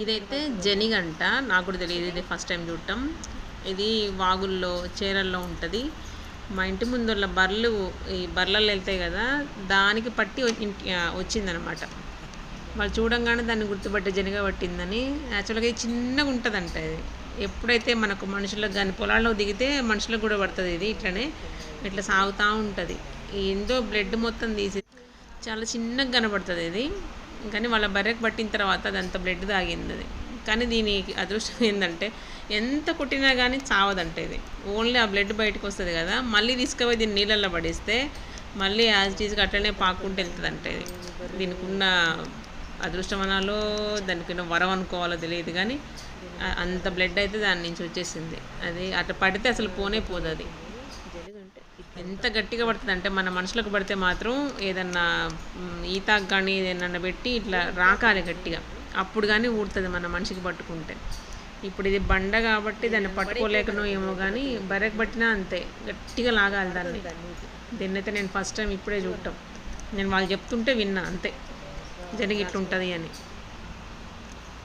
ఇదైతే జనిగంట, నాకు కూడా తెలియదు, ఇది ఫస్ట్ టైం చూడటం. ఇది వాగుల్లో చేరల్లో ఉంటుంది. మా ఇంటి ముందున్న బర్రెలు, ఈ బర్రెలు వెళ్తాయి కదా, దానికి పట్టి వచ్చిందనమాట. వాళ్ళు చూడంగానే దాన్ని గుర్తుపట్టి జనిగ పట్టిందని. యాక్చువల్గా ఇది చిన్నగా ఉంటుందంట. ఇది ఎప్పుడైతే మనకు మనుషులకు కానీ పొలాల్లో దిగితే మనుషులకు కూడా పడుతుంది. ఇది ఇట్లనే ఇట్లా సాగుతూ ఉంటుంది. ఏందో బ్లడ్ మొత్తం తీసి చాలా చిన్నగా కనబడుతుంది ఇది. కానీ వాళ్ళ బర్రెకు పట్టిన తర్వాత అదంతా బ్లడ్ తాగింది అది. కానీ దీనికి అదృష్టం ఏంటంటే ఎంత కొట్టినా కానీ చావదంట ఇది. ఓన్లీ ఆ బ్లడ్ బయటకు వస్తుంది కదా, మళ్ళీ తీసుకుపోయి దీన్ని నీళ్ళల్లో పడిస్తే మళ్ళీ యాజ్ టీజ్గా అట్లనే పాక్కుంటూ వెళ్తుందంట ఇది. దీనికి ఉన్న అదృష్టం అనాలో దానికి వరం అనుకోవాలో తెలియదు, కానీ అంత బ్లడ్ అయితే దాని నుంచి వచ్చేసింది. అది అట్లా పడితే అసలు పోనే పోదు అది. ఎంత గట్టిగా పడుతుంది అంటే మన మనుషులకు పడితే మాత్రం ఏదన్నా ఈతాకు కానీ ఏదన్నా పెట్టి ఇట్లా రాకాలి గట్టిగా, అప్పుడు కానీ ఊడుతుంది మన మనిషికి పట్టుకుంటే. ఇప్పుడు ఇది బండ కాబట్టి దాన్ని పట్టుకోలేకనో ఏమో, కానీ బర్రెకు పట్టినా అంతే గట్టిగా లాగాలి దాన్ని. దీన్నైతే నేను ఫస్ట్ టైం ఇప్పుడే చూడటం. నేను వాళ్ళు చెప్తుంటే విన్నా అంతే, జరిగి ఇట్లుంటుంది అని.